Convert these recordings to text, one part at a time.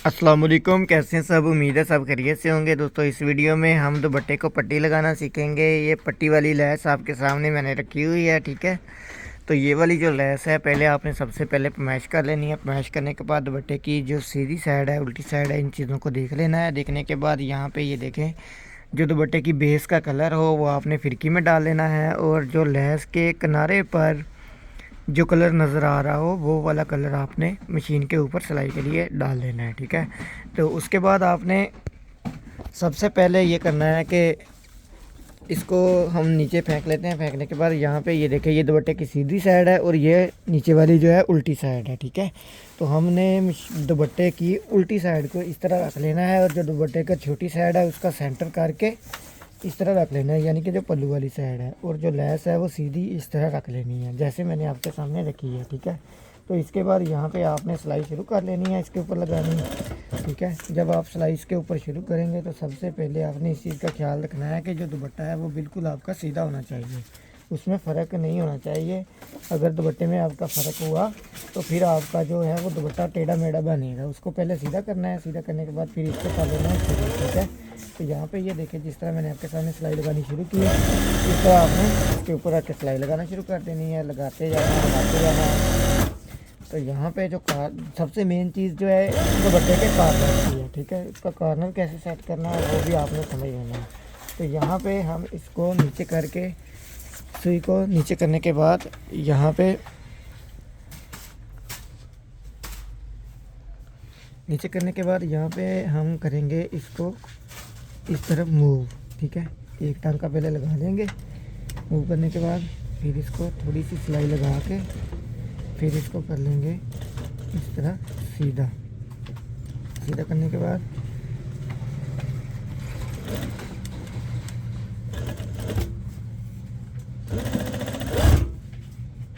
अस्सलाम वालेकुम। कैसे हैं सब? उम्मीद है सब खैरियत से होंगे। दोस्तों इस वीडियो में हम दुपट्टे को पट्टी लगाना सीखेंगे। ये पट्टी वाली लैस आपके सामने मैंने रखी हुई है, ठीक है। तो ये वाली जो लैस है पहले आपने सबसे पहले पमैश कर लेनी है। पमैश करने के बाद दुपट्टे की जो सीधी साइड है, उल्टी साइड है, इन चीज़ों को देख लेना है। देखने के बाद यहाँ पे ये देखें, जो दुपट्टे की बेस का कलर हो वो आपने फिरकी में डाल लेना है, और जो लैस के किनारे पर जो कलर नज़र आ रहा हो वो वाला कलर आपने मशीन के ऊपर सिलाई के लिए डाल देना है, ठीक है। तो उसके बाद आपने सबसे पहले ये करना है कि इसको हम नीचे फेंक लेते हैं। फेंकने के बाद यहाँ पे ये देखें, ये दुपट्टे की सीधी साइड है और ये नीचे वाली जो है उल्टी साइड है, ठीक है। तो हमने दुपट्टे की उल्टी साइड को इस तरह रख लेना है, और जो दुपट्टे का छोटी साइड है उसका सेंटर करके इस तरह रख लेना है, यानी कि जो पल्लू वाली साइड है, और जो लैस है वो सीधी इस तरह रख लेनी है जैसे मैंने आपके सामने रखी है, ठीक है। तो इसके बाद यहाँ पे आपने सिलाई शुरू कर लेनी है, इसके ऊपर लगानी है, ठीक है। जब आप सिलाई इसके ऊपर शुरू करेंगे तो सबसे पहले आपने इस चीज़ का ख्याल रखना है कि जो दुपट्टा है वो बिल्कुल आपका सीधा होना चाहिए, उसमें फ़र्क नहीं होना चाहिए। अगर दुपट्टे में आपका फ़र्क हुआ तो फिर आपका जो है वो दुपट्टा टेढ़ा मेढ़ा बनेगा। उसको पहले सीधा करना है, सीधा करने के बाद फिर इसको कर लेना है सीधा, ठीक है। तो यहाँ पे ये देखिए, जिस तरह मैंने आपके सामने सिलाई लगानी शुरू की है, इस तरह आपने इसके ऊपर आके सिलाई लगाना शुरू कर देनी है, लगाते जाना। तो यहाँ पे जो सबसे मेन चीज़ जो है दुपट्टे के कॉर्नर की है, ठीक है। इसका कॉर्नर कैसे सेट करना है वो भी आपने समझ लेना है। तो यहाँ पे हम इसको नीचे करके, सुई को नीचे करने के बाद यहाँ पे नीचे करने के बाद यहाँ पे हम करेंगे इसको इस तरफ मूव, ठीक है। एक टांका पहले लगा लेंगे, मूव करने के बाद फिर इसको थोड़ी सी सिलाई लगा के फिर इसको कर लेंगे इस तरह सीधा। सीधा करने के बाद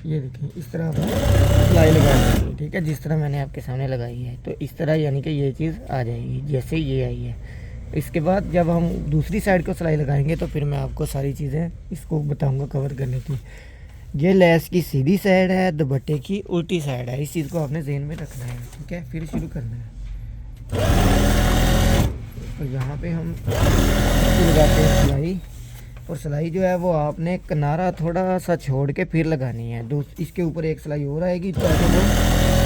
ये देखिए, इस तरह आपने सिलाई लगा दी है, ठीक है, जिस तरह मैंने आपके सामने लगाई है। तो इस तरह यानी कि ये चीज़ आ जाएगी जैसे ये आई है। इसके बाद जब हम दूसरी साइड को सिलाई लगाएंगे तो फिर मैं आपको सारी चीज़ें इसको बताऊंगा कवर करने की। ये लेस की सीधी साइड है, दुपट्टे की उल्टी साइड है, इस चीज़ को आपने ज़हन में रखना है, ठीक है। फिर शुरू करना है। तो यहाँ पे हम लगाते हैं सिलाई, और सिलाई जो है वो आपने किनारा थोड़ा सा छोड़ के फिर लगानी है। इसके ऊपर एक सिलाई और आएगी ताकि वो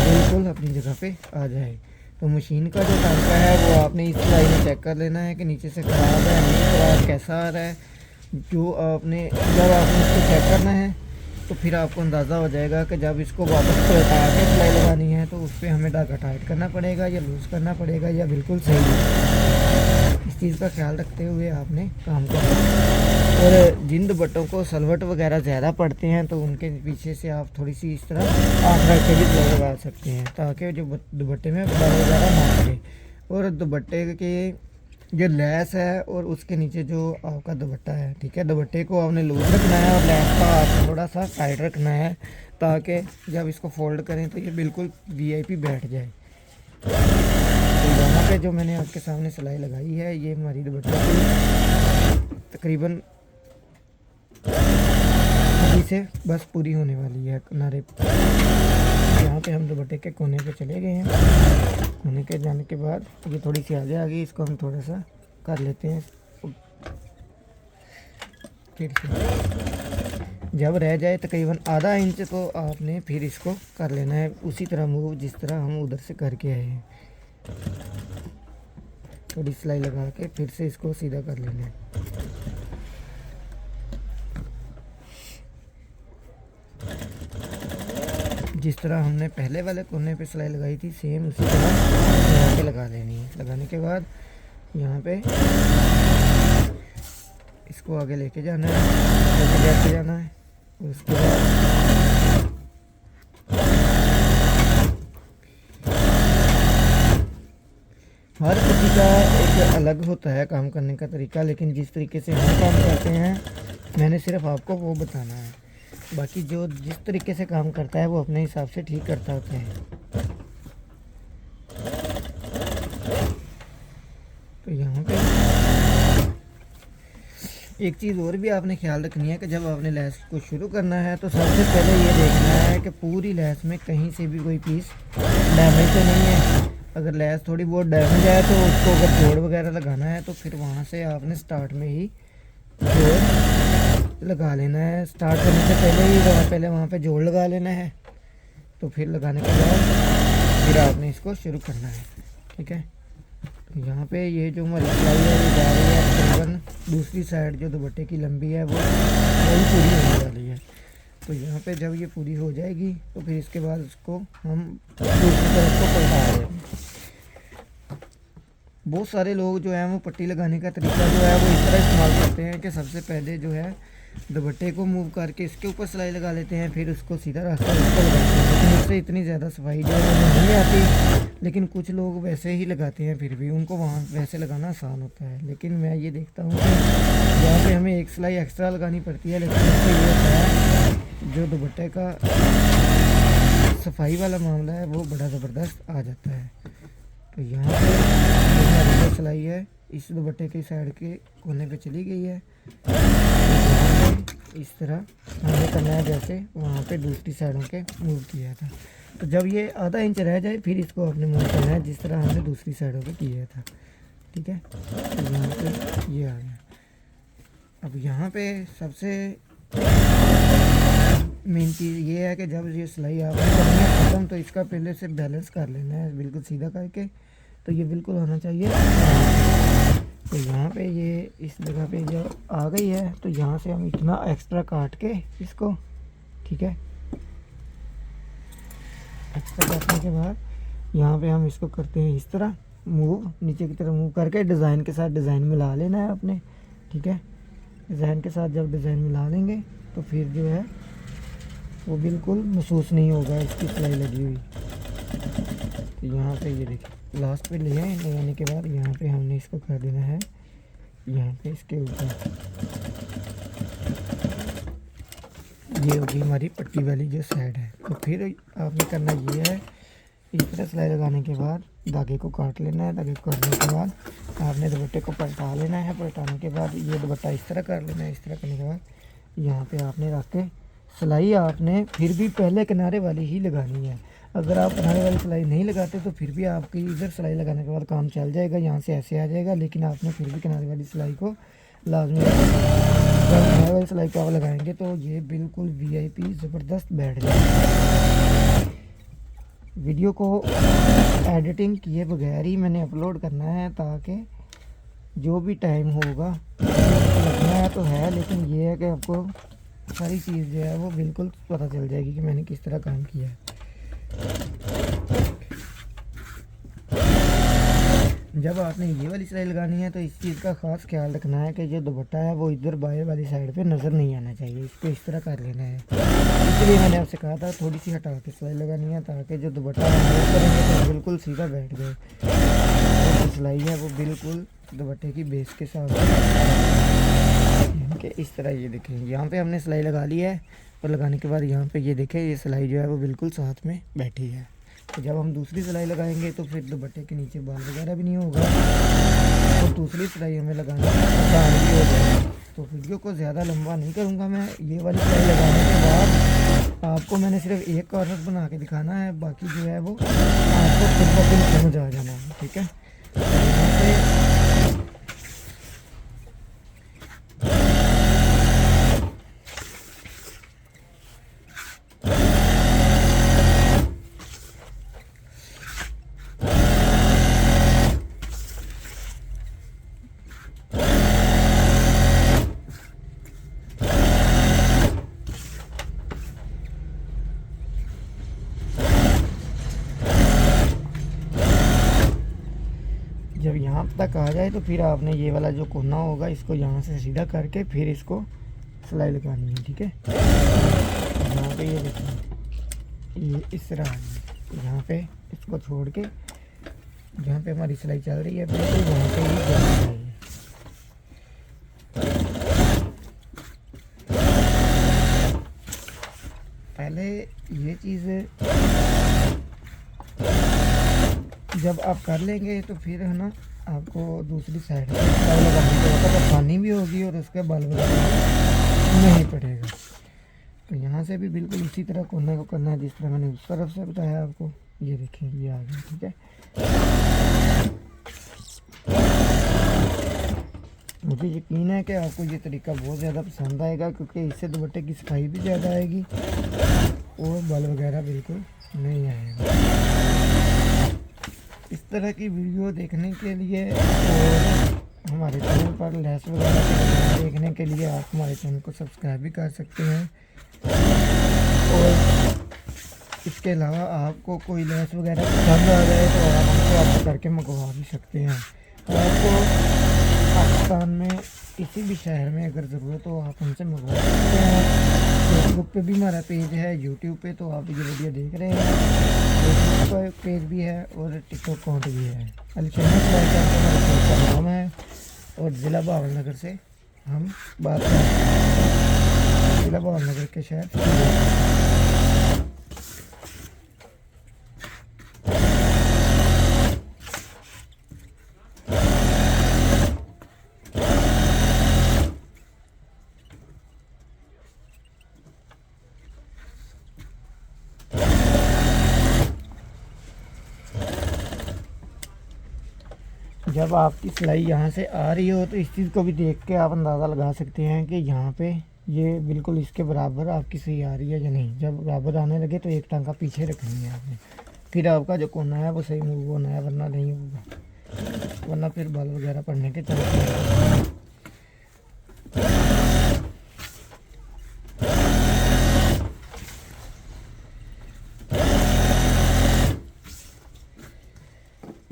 बिल्कुल अपनी जगह पे आ जाए। तो मशीन का जो टांका है वो आपने इस सिलाई में चेक कर लेना है कि नीचे से ख़राब है, नहीं ख़राब, कैसा आ रहा है। जो आपने जब आपने इसको चेक करना है तो फिर आपको अंदाज़ा हो जाएगा कि जब इसको वापस उठा के सिलाई लगानी है तो उस पर हमें धागा टाइट करना पड़ेगा या लूज़ करना पड़ेगा या बिल्कुल सही है। इस चीज़ का ख्याल रखते हुए आपने काम करना है। और जिन दुपट्टों को सलवट वगैरह ज़्यादा पड़ते हैं तो उनके पीछे से आप थोड़ी सी इस तरह आँख रख के भी सिलाई लगा सकते हैं, ताकि जो दुपट्टे में बाल वगैरह ना लगे। और दुपट्टे के जो लैस है और उसके नीचे जो आपका दुपट्टा है, ठीक है, दुपट्टे को आपने लूज रखना है और लैस का हाथ थोड़ा सा टाइट रखना है, ताकि जब इसको फोल्ड करें तो ये बिल्कुल वीआईपी बैठ जाए। तो यहाँ पे जो मैंने आपके सामने सिलाई लगाई है ये हमारी दुपट्टे की तकरीबन अभी से बस पूरी होने वाली है किनारे। यहाँ पे हम दुपट्टे के कोने पे चले गए हैं। कोने के जाने के बाद ये थोड़ी सी आगे आ गई, इसको हम थोड़ा सा कर लेते हैं। फिर से जब रह जाए तकरीबन आधा इंच तो आपने फिर इसको कर लेना है उसी तरह मूव जिस तरह हम उधर से करके आए हैं। थोड़ी सिलाई लगा के फिर से इसको सीधा कर लेना है। जिस तरह हमने पहले वाले कोने पे सिलाई लगाई थी सेम उसी तरह यहाँ पे लगा लेनी है। लगाने के बाद यहाँ पे इसको आगे लेके जाना है, लेके जाना है। उसके बाद हर किसी का एक अलग होता है काम करने का तरीका, लेकिन जिस तरीके से हम काम करते हैं मैंने सिर्फ आपको वो बताना है। बाकी जो जिस तरीके से काम करता है वो अपने हिसाब से ठीक करता होता है। तो यहाँ पे एक चीज़ और भी आपने ख्याल रखनी है कि जब आपने लैस को शुरू करना है तो सबसे पहले ये देखना है कि पूरी लैस में कहीं से भी कोई पीस डैमेज तो नहीं है। अगर लैस थोड़ी बहुत डैमेज है तो उसको अगर जोड़ वगैरह लगाना है तो फिर वहाँ से आपने स्टार्ट में ही जोड़ लगा लेना है। स्टार्ट करने से पहले ही पहले वहाँ पे जोड़ लगा लेना है। तो फिर लगाने के बाद फिर आपने इसको शुरू करना है, ठीक है। तो यहाँ पे ये जो हमारी सिलाई है वो जा रही है तकरीबन दूसरी साइड जो दुपट्टे की लंबी है वो पूरी होने वाली है। तो यहाँ पे जब ये पूरी हो जाएगी तो फिर इसके बाद उसको हम दूसरी तरफ को पलटा रहे हैं। बहुत सारे लोग जो है वो पट्टी लगाने का तरीका जो है वो इस तरह इस्तेमाल करते हैं कि सबसे पहले जो है दुपट्टे को मूव करके इसके ऊपर सिलाई लगा लेते हैं, फिर उसको सीधा रास्ता उसको लगाते हैं। लेकिन उससे इतनी ज़्यादा सफाई जो है वो नहीं आती। लेकिन कुछ लोग वैसे ही लगाते हैं, फिर भी उनको वहाँ वैसे लगाना आसान होता है। लेकिन मैं ये देखता हूँ कि यहाँ पे हमें एक सिलाई एक्स्ट्रा लगानी पड़ती है, लेकिन उससे ये होता है जो दुपट्टे का सफाई वाला मामला है वो बड़ा ज़बरदस्त आ जाता है। तो यहाँ पे हमारी जो सिलाई है इस दुपट्टे की साइड के कोने पे चली गई है। इस तरह हमने करना है जैसे वहाँ पे दूसरी साइडों के मूव किया था। तो जब ये आधा इंच रह जाए फिर इसको आपने मूव करना है जिस तरह हमने दूसरी साइडों पे किया था, ठीक है। तो यहाँ पे ये आ गया। अब यहाँ पे सबसे मेन चीज़ ये है कि जब ये सिलाई आपने करनी है ख़त्म तो इसका पहले से बैलेंस कर लेना है बिल्कुल सीधा करके। तो ये बिल्कुल होना चाहिए। तो यहाँ पे ये इस जगह पे जब आ गई है तो यहाँ से हम इतना एक्स्ट्रा काट के इसको, ठीक है, एक्स्ट्रा काटने के बाद यहाँ पे हम इसको करते हैं इस तरह मूव, नीचे की तरफ मूव करके डिज़ाइन के साथ डिज़ाइन मिला लेना है अपने, ठीक है। डिज़ाइन के साथ जब डिज़ाइन मिला लेंगे तो फिर जो है वो बिल्कुल महसूस नहीं होगा इसकी सिलाई लगी हुई। तो यहाँ पे ये देखिए लास्ट पे ले आए, ले आने के बाद यहाँ पे हमने इसको कर देना है यहाँ पे इसके ऊपर। ये होगी हमारी पट्टी वाली जो साइड है। तो फिर आपने करना ये है, इस तरह सिलाई लगाने के बाद धागे को काट लेना है। धागे को काटने के बाद आपने दुपट्टे को पलटा लेना है। पलटाने के बाद ये दुपट्टा इस तरह कर लेना है। इस तरह करने के बाद यहाँ पे आपने रख के सिलाई आपने फिर भी पहले किनारे वाली ही लगानी है। अगर आप किनारे वाली सिलाई नहीं लगाते तो फिर भी आपकी इधर सिलाई लगाने के बाद काम चल जाएगा, यहाँ से ऐसे आ जाएगा, लेकिन आपने फिर भी किनारे वाली सिलाई को लाजमी जब किनारे वाली सिलाई को आप लगाएंगे तो ये बिल्कुल वीआईपी ज़बरदस्त बैठ जाएगा। वीडियो को एडिटिंग किए बगैर ही मैंने अपलोड करना है ताकि जो भी टाइम होगा लगना है तो है, लेकिन ये है कि आपको सारी चीज़ जो है वो बिल्कुल पता चल जाएगी कि मैंने किस तरह काम किया है। जब आपने ये वाली सिलाई लगानी है तो इस चीज़ का ख़ास ख्याल रखना है कि जो दुपट्टा है वो इधर बाएं वाली साइड पे नज़र नहीं आना चाहिए। इसको इस तरह कर लेना है। इसलिए मैंने आपसे कहा था थोड़ी सी हटा के सिलाई लगानी है ताकि जो दुपट्टा है करेंगे तो बिल्कुल सीधा बैठ जाए। जो सिलाई है वो बिल्कुल दुपट्टे की बेस के साथ कि इस तरह ये देखें यहाँ पे हमने सिलाई लगा ली है। और लगाने के बाद यहाँ पे ये देखें ये सिलाई जो है वो बिल्कुल साथ में बैठी है। तो जब हम दूसरी सिलाई लगाएंगे तो फिर दुपट्टे के नीचे बाल वगैरह भी नहीं होगा और दूसरी सिलाई हमें लगाना आसान भी हो जाएगा। तो वीडियो को ज़्यादा लंबा नहीं करूँगा मैं। ये वाली सिलाई लगाने के बाद आपको मैंने सिर्फ एक कॉर्नर बना के दिखाना है, बाकी जो है वो आपको खुद ब खुद समझ आ जाना है, ठीक है। जब यहाँ तक आ जाए तो फिर आपने ये वाला जो कोना होगा इसको यहाँ से सीधा करके फिर इसको सिलाई लगानी है, ठीक है। यहाँ पे ये देखिए ये इस तरह आ गई। यहाँ पे इसको छोड़ के जहाँ पे हमारी सिलाई चल रही है बिल्कुल वहाँ पे ही जाना चाहिए। पहले ये चीज़ जब आप कर लेंगे तो फिर है ना आपको दूसरी साइड सिलाई लगाने के वक्त आसानी भी होगी और उसके बाल वगैरह नहीं पड़ेगा। तो यहाँ से भी बिल्कुल इसी तरह कोने को करना है जिस तरह मैंने उस तरफ से बताया आपको। ये देखिए ये आ गया, ठीक है। मुझे यकीन है कि आपको ये तरीका बहुत ज़्यादा पसंद आएगा, क्योंकि इससे दुपट्टे की सफाई भी ज़्यादा आएगी और बाल वगैरह बिल्कुल नहीं आएगा। इस तरह की वीडियो देखने के लिए और हमारे चैनल पर लेस वगैरह देखने के लिए आप हमारे चैनल को सब्सक्राइब भी कर सकते हैं। और इसके अलावा आपको कोई लेस वगैरह पसंद आ जाए तो आप हमसे ऑर्डर करके मंगवा भी सकते हैं। आपको पाकिस्तान में किसी भी शहर में अगर ज़रूरत हो आप हमसे मंगवा सकते हैं। फेसबुक पे भी हमारा पेज है, यूट्यूब पे तो आप ये वीडियो देख रहे हैं, फेसबुक पर पेज भी है और टिकटॉक अकाउंट भी है। अलीशहर हमारे पेज का नाम है और ज़िला भावलनगर से हम बात करते हैं, ज़िला भावलनगर के शहर। जब आपकी सिलाई यहाँ से आ रही हो तो इस चीज़ को भी देख के आप अंदाज़ा लगा सकते हैं कि यहाँ पे ये बिल्कुल इसके बराबर आपकी सही आ रही है या नहीं। जब बराबर आने लगे तो एक टांका पीछे रखनी है आपने, फिर आपका जो कोना है वो सही मूव होना है, वरना नहीं होगा, वरना फिर बाल वगैरह पड़ने के चांस हैं।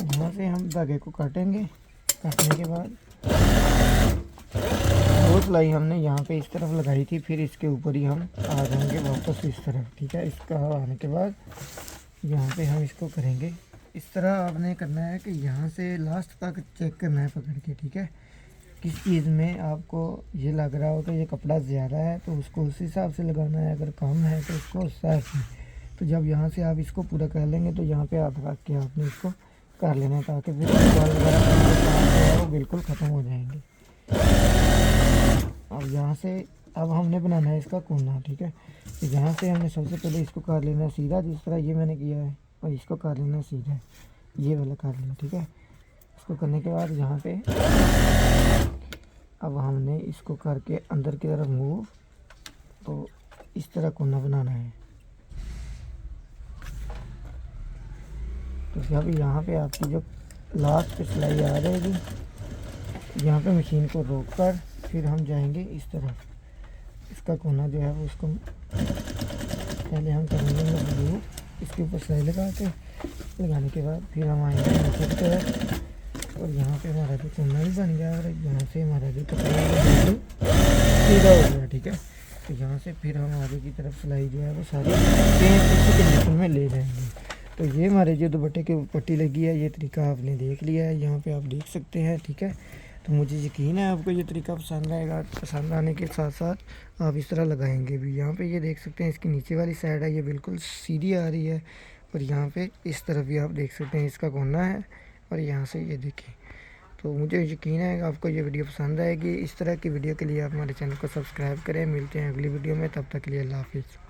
यहाँ से हम धागे को काटेंगे, काटने के बाद वो सिलाई हमने यहाँ पे इस तरफ लगाई थी, फिर इसके ऊपर ही हम आ जाएंगे वापस इस तरफ। ठीक है, इसका आने के बाद यहाँ पे हम इसको करेंगे इस तरह। आपने करना है कि यहाँ से लास्ट तक चेक करना है पकड़ के। ठीक है, किस चीज़ में आपको ये लग रहा हो कि ये कपड़ा ज़्यादा है तो उसको उस हिसाब से लगाना है, अगर कम है तो उसको उस हिसाब से। तो जब यहाँ से आप इसको पूरा कर लेंगे तो यहाँ पे हाथ रख के आपने इसको कर लेना है, ताकि फिर बाल वगैरह वो बिल्कुल ख़त्म हो जाएंगे। अब यहाँ से अब हमने बनाना है इसका कोना। ठीक है, तो यहाँ से हमने सबसे पहले इसको कर लेना है सीधा, जिस तरह ये मैंने किया है, और इसको कर लेना है सीधा, ये वाला कर लेना। ठीक है, इसको करने के बाद यहाँ पे अब हमने इसको करके अंदर की तरफ मूव, तो इस तरह कोना बनाना है। तो जब यहाँ पे आपकी जो लास्ट पे सिलाई आ जाएगी, यहाँ पे मशीन को रोक कर फिर हम जाएंगे इस तरफ, इसका कोना जो है वो उसको पहले हम करेंगे मूव, इसके ऊपर सिलाई लगा के, लगाने के बाद फिर हम आएंगे नीचे की तरफ और यहाँ पे हमारा जो कोना भी बन गया और यहाँ से हमारा जो कपड़ा सीधा हो गया। ठीक है, तो यहाँ से फिर हम आगे की तरफ सिलाई जो है वो सारी इसी कंडीशन में ले जाएंगे। तो ये हमारे जो दुपट्टे के पट्टी लगी है, ये तरीका आपने देख लिया है, यहाँ पे आप देख सकते हैं। ठीक है, तो मुझे यकीन है आपको ये तरीका पसंद आएगा। पसंद आने के साथ साथ आप इस तरह लगाएंगे भी। यहाँ पे ये देख सकते हैं इसकी नीचे वाली साइड है, ये बिल्कुल सीधी आ रही है, और यहाँ पे इस तरफ भी आप देख सकते हैं इसका कोना है, और यहाँ से ये देखें। तो मुझे यकीन है आपको ये वीडियो पसंद आएगी। इस तरह की वीडियो के लिए आप हमारे चैनल को सब्सक्राइब करें। मिलते हैं अगली वीडियो में, तब तक के लिए अल्लाह हाफिज़।